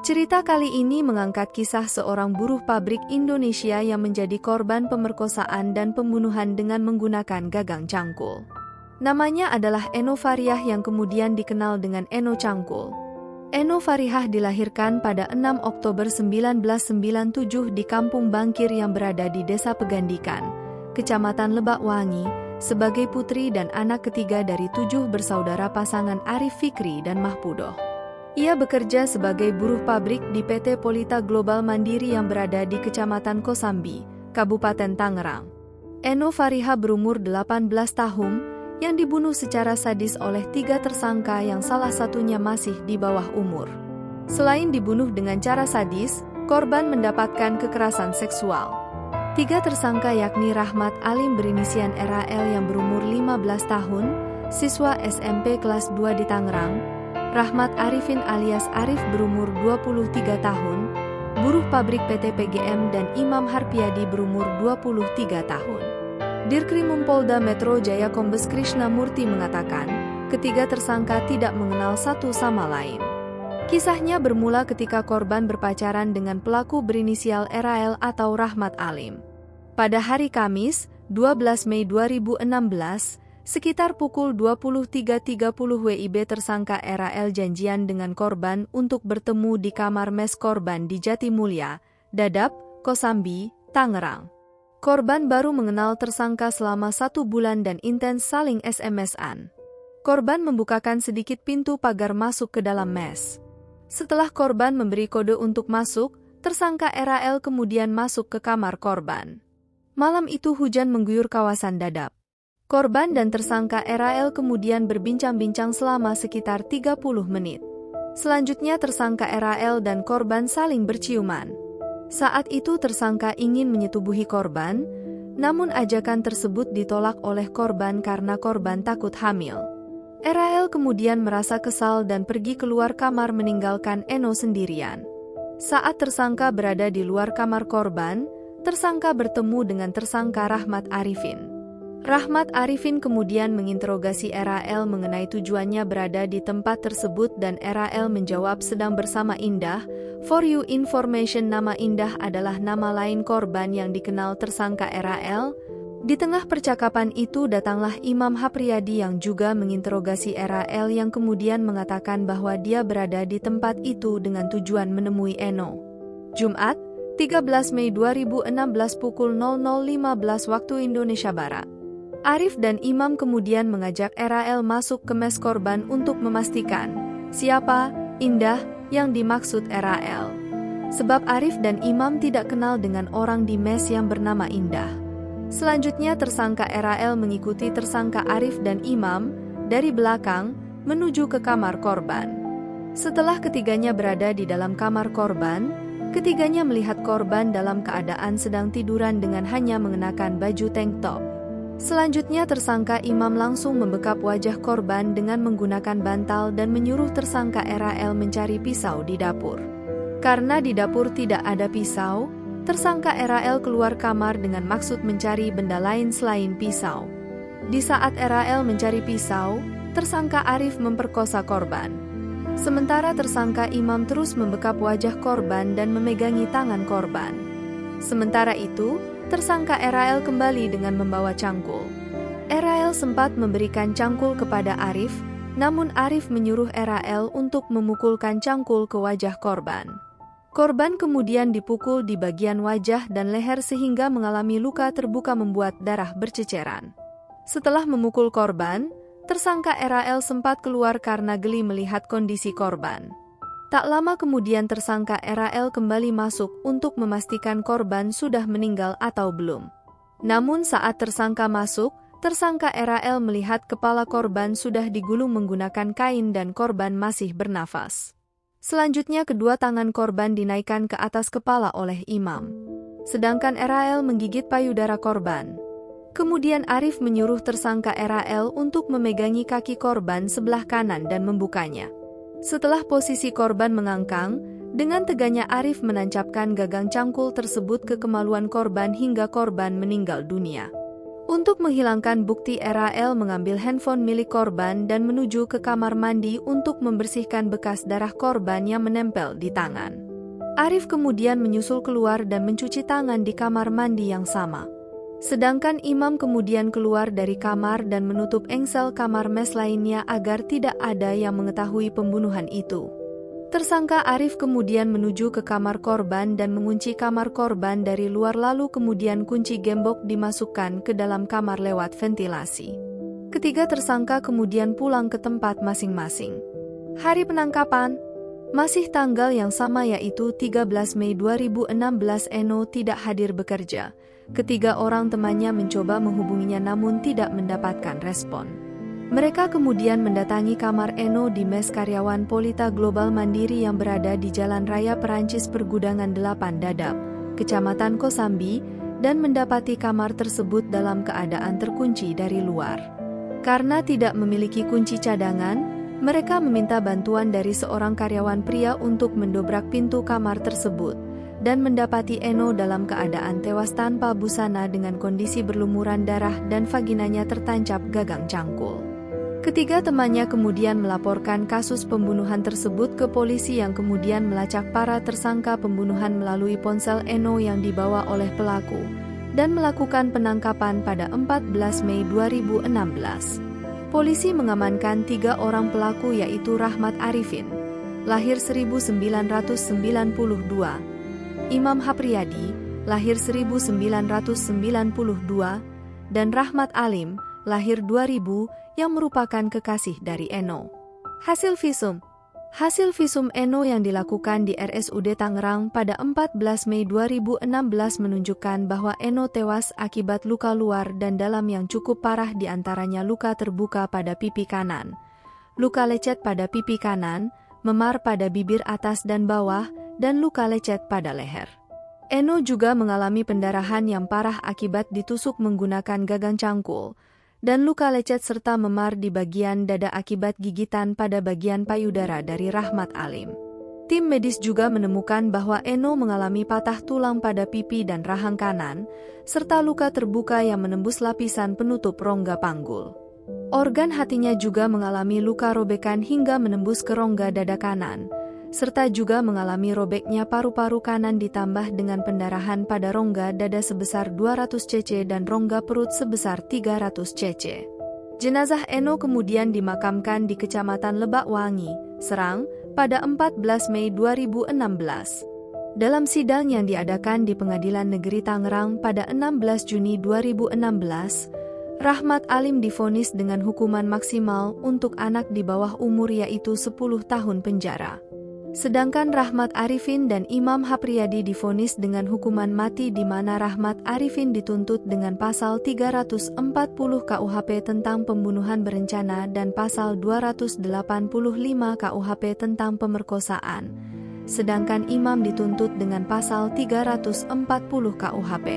Cerita kali ini mengangkat kisah seorang buruh pabrik Indonesia yang menjadi korban pemerkosaan dan pembunuhan dengan menggunakan gagang cangkul. Namanya adalah Eno Farihah yang kemudian dikenal dengan Eno Cangkul. Eno Farihah dilahirkan pada 6 Oktober 1997 di Kampung Bangkir yang berada di Desa Pegandikan, Kecamatan Lebakwangi, sebagai putri dan anak ketiga dari 7 bersaudara pasangan Arif Fikri dan Mahpudoh. Ia bekerja sebagai buruh pabrik di PT Polita Global Mandiri yang berada di Kecamatan Kosambi, Kabupaten Tangerang. Eno Farihah berumur 18 tahun, yang dibunuh secara sadis oleh 3 tersangka yang salah satunya masih di bawah umur. Selain dibunuh dengan cara sadis, korban mendapatkan kekerasan seksual. 3 tersangka yakni Rahmat Alim berinisian RAL yang berumur 15 tahun, siswa SMP kelas 2 di Tangerang, Rahmat Arifin alias Arif berumur 23 tahun, buruh pabrik PT PGM dan Imam Harpiadi berumur 23 tahun. Dirkrimum Polda Metro Jaya Kombes Krishna Murti mengatakan, ketiga tersangka tidak mengenal satu sama lain. Kisahnya bermula ketika korban berpacaran dengan pelaku berinisial RAL atau Rahmat Alim. Pada hari Kamis, 12 Mei 2016, sekitar pukul 23.30 WIB tersangka RAL janjian dengan korban untuk bertemu di kamar mes korban di Jatimulya, Dadap, Kosambi, Tangerang. Korban baru mengenal tersangka selama 1 bulan dan intens saling SMS-an. Korban membukakan sedikit pintu pagar masuk ke dalam mes. Setelah korban memberi kode untuk masuk, tersangka RAL kemudian masuk ke kamar korban. Malam itu hujan mengguyur kawasan Dadap. Korban dan tersangka RAL kemudian berbincang-bincang selama sekitar 30 menit. Selanjutnya tersangka RAL dan korban saling berciuman. Saat itu tersangka ingin menyetubuhi korban, namun ajakan tersebut ditolak oleh korban karena korban takut hamil. RAL kemudian merasa kesal dan pergi keluar kamar meninggalkan Eno sendirian. Saat tersangka berada di luar kamar korban, tersangka bertemu dengan tersangka Rahmat Arifin. Rahmat Arifin kemudian menginterogasi RAL mengenai tujuannya berada di tempat tersebut dan RAL menjawab sedang bersama Indah. For you information, nama Indah adalah nama lain korban yang dikenal tersangka RAL. Di tengah percakapan itu datanglah Imam Harpiadi yang juga menginterogasi RAL yang kemudian mengatakan bahwa dia berada di tempat itu dengan tujuan menemui Eno. Jumat, 13 Mei 2016 pukul 00.15 waktu Indonesia Barat. Arif dan Imam kemudian mengajak RAL masuk ke mes korban untuk memastikan siapa Indah yang dimaksud RAL. Sebab Arif dan Imam tidak kenal dengan orang di mes yang bernama Indah. Selanjutnya tersangka RAL mengikuti tersangka Arif dan Imam dari belakang menuju ke kamar korban. Setelah ketiganya berada di dalam kamar korban, ketiganya melihat korban dalam keadaan sedang tiduran dengan hanya mengenakan baju tank top. Selanjutnya tersangka Imam langsung membekap wajah korban dengan menggunakan bantal dan menyuruh tersangka RAL mencari pisau di dapur. Karena di dapur tidak ada pisau, tersangka RAL keluar kamar dengan maksud mencari benda lain selain pisau. Di saat RAL mencari pisau, tersangka Arif memperkosa korban. Sementara tersangka Imam terus membekap wajah korban dan memegangi tangan korban. Sementara itu, tersangka RAL kembali dengan membawa cangkul. RAL sempat memberikan cangkul kepada Arif, namun Arif menyuruh RAL untuk memukulkan cangkul ke wajah korban. Korban kemudian dipukul di bagian wajah dan leher sehingga mengalami luka terbuka membuat darah berceceran. Setelah memukul korban, tersangka RAL sempat keluar karena geli melihat kondisi korban. Tak lama kemudian tersangka RAL kembali masuk untuk memastikan korban sudah meninggal atau belum. Namun saat tersangka masuk, tersangka RAL melihat kepala korban sudah digulung menggunakan kain dan korban masih bernafas. Selanjutnya kedua tangan korban dinaikkan ke atas kepala oleh Imam. Sedangkan RAL menggigit payudara korban. Kemudian Arif menyuruh tersangka RAL untuk memegangi kaki korban sebelah kanan dan membukanya. Setelah posisi korban mengangkang, dengan teganya Arif menancapkan gagang cangkul tersebut ke kemaluan korban hingga korban meninggal dunia. Untuk menghilangkan bukti, RAL mengambil handphone milik korban dan menuju ke kamar mandi untuk membersihkan bekas darah korban yang menempel di tangan. Arif kemudian menyusul keluar dan mencuci tangan di kamar mandi yang sama. Sedangkan Imam kemudian keluar dari kamar dan menutup engsel kamar mes lainnya agar tidak ada yang mengetahui pembunuhan itu. Tersangka Arif kemudian menuju ke kamar korban dan mengunci kamar korban dari luar, lalu kemudian kunci gembok dimasukkan ke dalam kamar lewat ventilasi. Ketiga tersangka kemudian pulang ke tempat masing-masing. Hari penangkapan masih tanggal yang sama, yaitu 13 Mei 2016. Eno tidak hadir bekerja. Ketiga orang temannya mencoba menghubunginya namun tidak mendapatkan respon. Mereka kemudian mendatangi kamar Eno di mes karyawan Polita Global Mandiri yang berada di Jalan Raya Perancis Pergudangan 8 Dadap, Kecamatan Kosambi, dan mendapati kamar tersebut dalam keadaan terkunci dari luar. Karena tidak memiliki kunci cadangan, mereka meminta bantuan dari seorang karyawan pria untuk mendobrak pintu kamar tersebut, dan mendapati Eno dalam keadaan tewas tanpa busana dengan kondisi berlumuran darah dan vaginanya tertancap gagang cangkul. Ketiga temannya kemudian melaporkan kasus pembunuhan tersebut ke polisi yang kemudian melacak para tersangka pembunuhan melalui ponsel Eno yang dibawa oleh pelaku dan melakukan penangkapan pada 14 Mei 2016. Polisi mengamankan 3 orang pelaku, yaitu Rahmat Arifin, lahir 1992, Imam Hapriyadi, lahir 1992, dan Rahmat Alim, lahir 2000, yang merupakan kekasih dari Eno. Hasil visum Eno yang dilakukan di RSUD Tangerang pada 14 Mei 2016 menunjukkan bahwa Eno tewas akibat luka luar dan dalam yang cukup parah, diantaranya luka terbuka pada pipi kanan, luka lecet pada pipi kanan, memar pada bibir atas dan bawah, dan luka lecet pada leher. Eno juga mengalami pendarahan yang parah akibat ditusuk menggunakan gagang cangkul, dan luka lecet serta memar di bagian dada akibat gigitan pada bagian payudara dari Rahmat Alim. Tim medis juga menemukan bahwa Eno mengalami patah tulang pada pipi dan rahang kanan, serta luka terbuka yang menembus lapisan penutup rongga panggul. Organ hatinya juga mengalami luka robekan hingga menembus ke rongga dada kanan, serta juga mengalami robeknya paru-paru kanan ditambah dengan pendarahan pada rongga dada sebesar 200 cc dan rongga perut sebesar 300 cc. Jenazah Eno kemudian dimakamkan di Kecamatan Lebakwangi, Serang, pada 14 Mei 2016. Dalam sidang yang diadakan di Pengadilan Negeri Tangerang pada 16 Juni 2016, Rahmat Alim divonis dengan hukuman maksimal untuk anak di bawah umur, yaitu 10 tahun penjara. Sedangkan Rahmat Arifin dan Imam Hapriyadi divonis dengan hukuman mati, di mana Rahmat Arifin dituntut dengan pasal 340 KUHP tentang pembunuhan berencana dan pasal 285 KUHP tentang pemerkosaan. Sedangkan Imam dituntut dengan pasal 340 KUHP.